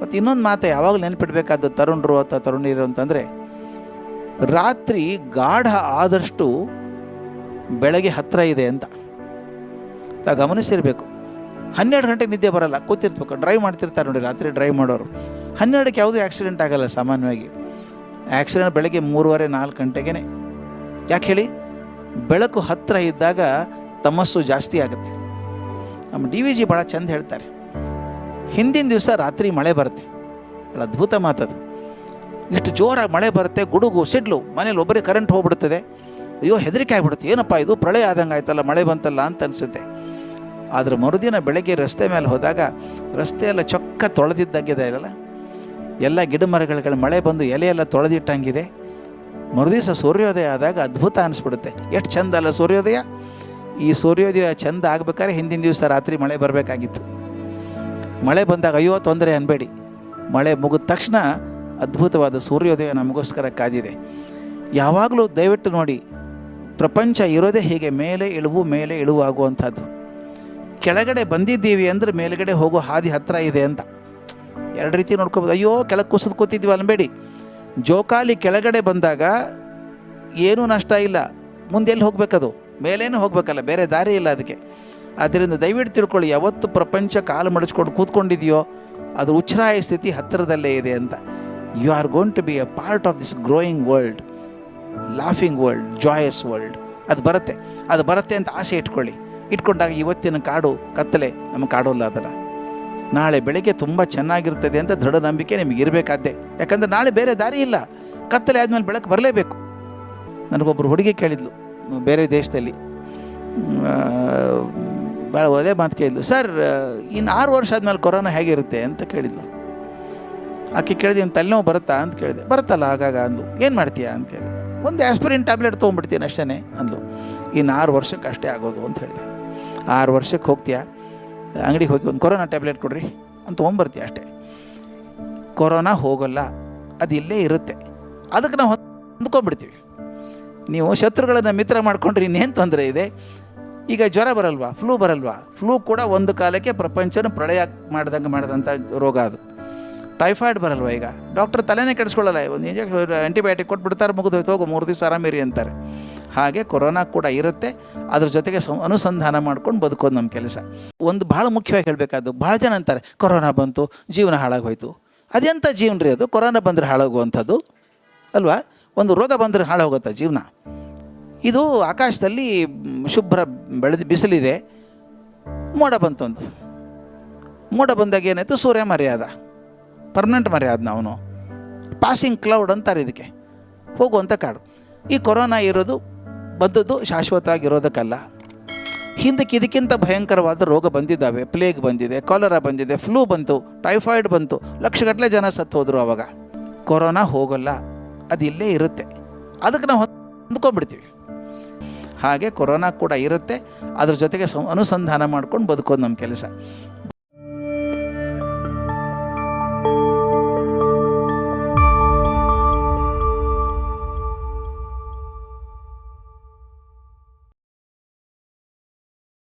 ಮತ್ತು ಇನ್ನೊಂದು ಮಾತು ಯಾವಾಗಲೂ ನೆನಪಿಡಬೇಕಾದ ತರುಣರು ಅಥವಾ ತರುಣಿಯರು ಅಂತಂದರೆ, ರಾತ್ರಿ ಗಾಢ ಆದಷ್ಟು ಬೆಳಗ್ಗೆ ಹತ್ತಿರ ಇದೆ ಅಂತ ತಾವು ಗಮನಿಸಿರಬೇಕು. 12 ಗಂಟೆಗೆ ನಿದ್ದೆ ಬರೋಲ್ಲ, ಕೂತಿರ್ಬೇಕು. ಡ್ರೈವ್ ಮಾಡ್ತಿರ್ತಾರೆ ನೋಡಿ, ರಾತ್ರಿ ಡ್ರೈವ್ ಮಾಡೋರು. 12ಕ್ಕೆ ಯಾವುದೂ ಆ್ಯಕ್ಸಿಡೆಂಟ್ ಆಗೋಲ್ಲ ಸಾಮಾನ್ಯವಾಗಿ. ಆ್ಯಕ್ಸಿಡೆಂಟ್ ಬೆಳಗ್ಗೆ 3:30-4 ಗಂಟೆಗೇ. ಯಾಕೆ ಹೇಳಿ? ಬೆಳಕು ಹತ್ತಿರ ಇದ್ದಾಗ ತಮಸ್ಸು ಜಾಸ್ತಿ ಆಗುತ್ತೆ. ನಮ್ಮ DVG ಭಾಳ ಚೆಂದ ಹೇಳ್ತಾರೆ, ಹಿಂದಿನ ದಿವಸ ರಾತ್ರಿ ಮಳೆ ಬರುತ್ತೆ. ಅಲ್ಲ, ಅದ್ಭುತ ಮಾತದು. ಇಷ್ಟು ಜೋರಾಗಿ ಮಳೆ ಬರುತ್ತೆ, ಗುಡುಗು ಸಿಡ್ಲು, ಮನೇಲಿ ಒಬ್ಬರಿಗೆ ಕರೆಂಟ್ ಹೋಗ್ಬಿಡ್ತದೆ. ಅಯ್ಯೋ, ಹೆದರಿಕೆ ಆಗಿಬಿಡುತ್ತೆ, ಏನಪ್ಪ ಇದು ಪ್ರಳಯ ಆದಂಗೆ ಆಯ್ತಲ್ಲ, ಮಳೆ ಬಂತಲ್ಲ ಅಂತ ಅನಿಸುತ್ತೆ. ಆದರೆ ಮರುದಿನ ಬೆಳಗ್ಗೆ ರಸ್ತೆ ಮೇಲೆ ಹೋದಾಗ ರಸ್ತೆ ಎಲ್ಲ ಚೊಕ್ಕ ತೊಳೆದಿದ್ದಾಗಿದೆ ಅಲ್ಲ, ಎಲ್ಲ ಗಿಡ ಮರಗಳ ಮಳೆ ಬಂದು ಎಲೆ ಎಲ್ಲ ತೊಳೆದಿಟ್ಟಂಗಿದೆ. ಮರುದಿವಸ ಸೂರ್ಯೋದಯ ಆದಾಗ ಅದ್ಭುತ ಅನಿಸ್ಬಿಡುತ್ತೆ. ಎಷ್ಟು ಚೆಂದ ಅಲ್ಲ ಸೂರ್ಯೋದಯ. ಈ ಸೂರ್ಯೋದಯ ಚೆಂದ ಆಗ್ಬೇಕಾದ್ರೆ ಹಿಂದಿನ ದಿವಸ ರಾತ್ರಿ ಮಳೆ ಬರಬೇಕಾಗಿತ್ತು. ಮಳೆ ಬಂದಾಗ ಅಯ್ಯೋ ತೊಂದರೆ ಅನ್ಬೇಡಿ, ಮಳೆ ಮುಗಿದ ತಕ್ಷಣ ಅದ್ಭುತವಾದ ಸೂರ್ಯೋದಯ ನಮಗೋಸ್ಕರ ಕಾದಿದೆ. ಯಾವಾಗಲೂ ದಯವಿಟ್ಟು ನೋಡಿ, ಪ್ರಪಂಚ ಇರೋದೇ ಹೀಗೆ, ಮೇಲೆ ಇಳುವು ಆಗುವಂಥದ್ದು. ಕೆಳಗಡೆ ಬಂದಿದ್ದೀವಿ ಅಂದರೆ ಮೇಲುಗಡೆ ಹೋಗೋ ಹಾದಿ ಹತ್ತಿರ ಇದೆ ಅಂತ. ಎರಡು ರೀತಿ ನೋಡ್ಕೋಬೋದು. ಅಯ್ಯೋ ಕೆಳಗೆ ಕುಸಿದು ಕೂತಿದ್ವಿ ಅನ್ಬೇಡಿ. ಜೋಕಾಲಿ ಕೆಳಗಡೆ ಬಂದಾಗ ಏನೂ ನಷ್ಟ ಇಲ್ಲ, ಮುಂದೆ ಎಲ್ಲಿ ಹೋಗಬೇಕದು? ಮೇಲೇನೂ ಹೋಗಬೇಕಲ್ಲ, ಬೇರೆ ದಾರಿ ಇಲ್ಲ ಅದಕ್ಕೆ. ಆದ್ದರಿಂದ ದಯವಿಟ್ಟು ತಿಳ್ಕೊಳ್ಳಿ, ಯಾವತ್ತು ಪ್ರಪಂಚ ಕಾಲು ಮಡಚ್ಕೊಂಡು ಕೂತ್ಕೊಂಡಿದೆಯೋ ಅದು ಉಚ್ಛ್ರಾಯ ಸ್ಥಿತಿ ಹತ್ತಿರದಲ್ಲೇ ಇದೆ ಅಂತ. You are going to be a part of this growing world, laughing world, joyous world. ಅದು ಬರುತ್ತೆ ಅಂತ ಆಸೆ ಇಟ್ಕೊಂಡಾಗ ಇವತ್ತಿನ ಕಾಡು ಕತ್ತಲೆ ನಮಗೆ ಕಾಡೋಲ್ಲ. ಅದನ್ನು ನಾಳೆ ಬೆಳಗ್ಗೆ ತುಂಬ ಚೆನ್ನಾಗಿರ್ತದೆ ಅಂತ ದೃಢ ನಂಬಿಕೆ ನಿಮಗೆ ಇರಬೇಕಾದ್ದೆ. ಯಾಕಂದರೆ ನಾಳೆ ಬೇರೆ ದಾರಿ ಇಲ್ಲ, ಕತ್ತಲೆ ಆದಮೇಲೆ ಬೆಳಕು ಬರಲೇಬೇಕು. ನನಗೊಬ್ಬರು ಹುಡುಗಿ ಕೇಳಿದ್ಲು ಬೇರೆ ದೇಶದಲ್ಲಿ, ಭಾಳ ಒಳ್ಳೆ ಮಾತು ಕೇಳಿದ್ಲು. ಸರ್, ಇನ್ನು 6 ವರ್ಷ ಆದಮೇಲೆ ಕೊರೋನಾ ಹೇಗಿರುತ್ತೆ ಅಂತ ಕೇಳಿದ್ಲು. ಆಕೆ ಕೇಳಿದೆ, ತಲೆನೋವು ಬರುತ್ತಾ ಅಂತ ಕೇಳಿದೆ. ಬರುತ್ತಲ್ಲ ಆಗಾಗ ಅಂದ್ಲು. ಏನು ಮಾಡ್ತೀಯಾ ಅಂತ ಕೇಳಿದೆ. ಒಂದು ಆಸ್ಪಿರಿನ್ ಟ್ಯಾಬ್ಲೆಟ್ ತೊಗೊಂಡ್ಬಿಡ್ತೀನಿ ಅಷ್ಟೇ ಅಂದ್ಲು. ಇನ್ನು 6 ವರ್ಷಕ್ಕೆ ಅಷ್ಟೇ ಆಗೋದು ಅಂತ ಹೇಳಿದೆ. 6 ವರ್ಷಕ್ಕೆ ಹೋಗ್ತೀಯಾ, ಅಂಗಡಿಗೆ ಹೋಗಿ ಒಂದು ಕೊರೋನಾ ಟ್ಯಾಬ್ಲೆಟ್ ಕೊಡ್ರಿ ಅಂತ ತೊಗೊಂಬರ್ತೀಯ ಅಷ್ಟೇ. ಕೊರೋನಾ ಹೋಗೋಲ್ಲ, ಅದು ಇಲ್ಲೇ ಇರುತ್ತೆ. ಅದಕ್ಕೆ ನಾವು ಹೊಂದ್ಕೊಂಡ್ಬಿಡ್ತೀವಿ. ನೀವು ಶತ್ರುಗಳನ್ನು ಮಿತ್ರ ಮಾಡ್ಕೊಂಡ್ರೆ ಇನ್ನೇನು ತೊಂದರೆ ಇದೆ? ಈಗ ಜ್ವರ ಬರಲ್ವಾ, ಫ್ಲೂ ಬರಲ್ವಾ? ಫ್ಲೂ ಕೂಡ ಒಂದು ಕಾಲಕ್ಕೆ ಪ್ರಪಂಚನ ಪ್ರಳಯ ಮಾಡಿದಂಥ ರೋಗ ಅದು. ಟೈಫಾಯ್ಡ್ ಬರಲ್ವ? ಈಗ ಡಾಕ್ಟರ್ ತಲೆನೇ ಕೆಡಿಸ್ಕೊಳ್ಳಲ್ಲ, ಒಂದು ಇಂಜೆಕ್ಷನ್ ಆ್ಯಂಟಿಬಯೋಟಿಕ್ ಕೊಟ್ಬಿಡ್ತಾರೆ, ಮುಗಿದೋಯ್ತು, ಹೋಗು 3 ದಿವಸ ಆರಾಮಿರಿ ಅಂತಾರೆ. ಹಾಗೆ ಕೊರೋನಾ ಕೂಡ ಇರುತ್ತೆ, ಅದ್ರ ಜೊತೆಗೆ ಅನುಸಂಧಾನ ಮಾಡ್ಕೊಂಡು ಬದುಕೋದು ನಮ್ಮ ಕೆಲಸ. ಒಂದು ಭಾಳ ಮುಖ್ಯವಾಗಿ ಹೇಳಬೇಕಾದ್ದು, ಭಾಳ ಜನ ಅಂತಾರೆ ಕೊರೋನಾ ಬಂತು ಜೀವನ ಹಾಳಾಗೋಯ್ತು. ಅದೆಂಥ ಜೀವನ ರೀ ಅದು? ಕೊರೋನಾ ಬಂದರೆ ಹಾಳಾಗುವಂಥದ್ದು ಅಲ್ವಾ? ಒಂದು ರೋಗ ಬಂದರೆ ಹಾಳಾಗುತ್ತಾ ಜೀವನ? ಇದು ಆಕಾಶದಲ್ಲಿ ಶುಭ್ರ ಬಿಸಿಲಿದೆ, ಮೋಡ ಬಂತೊಂದು. ಮೋಡ ಬಂದಾಗ ಏನಾಯಿತು? ಸೂರ್ಯ ಮರ್ಯಾದ, ಪರ್ಮನೆಂಟ್ ಮರ್ಯಾದ. ಅವನು ಪಾಸಿಂಗ್ ಕ್ಲೌಡ್ ಅಂತಾರೆ ಇದಕ್ಕೆ, ಹೋಗುವಂಥ ಕಾಡು. ಈ ಕೊರೋನಾ ಬಂದದ್ದು ಶಾಶ್ವತವಾಗಿರೋದಕ್ಕಲ್ಲ. ಹಿಂದಕ್ಕೆ ಇದಕ್ಕಿಂತ ಭಯಂಕರವಾದ ರೋಗ ಬಂದಿದ್ದಾವೆ. ಪ್ಲೇಗ್ ಬಂದಿದೆ, ಕಾಲರಾ ಬಂದಿದೆ, ಫ್ಲೂ ಬಂತು, ಟೈಫಾಯ್ಡ್ ಬಂತು, ಲಕ್ಷಗಟ್ಟಲೆ ಜನ ಸತ್ತು ಹೋದರು. ಆವಾಗ ಕೊರೋನಾ ಹೋಗಲ್ಲ, ಅದು ಇಲ್ಲೇ ಇರುತ್ತೆ. ಅದಕ್ಕೆ ನಾವು ಹೊಂದ್ಕೊಂಡ್ಬಿಡ್ತೀವಿ. ಹಾಗೆ ಕೊರೋನಾ ಕೂಡ ಇರುತ್ತೆ, ಅದ್ರ ಜೊತೆಗೆ ಅನುಸಂಧಾನ ಮಾಡ್ಕೊಂಡು ಬದುಕೋದು ನಮ್ಮ ಕೆಲಸ.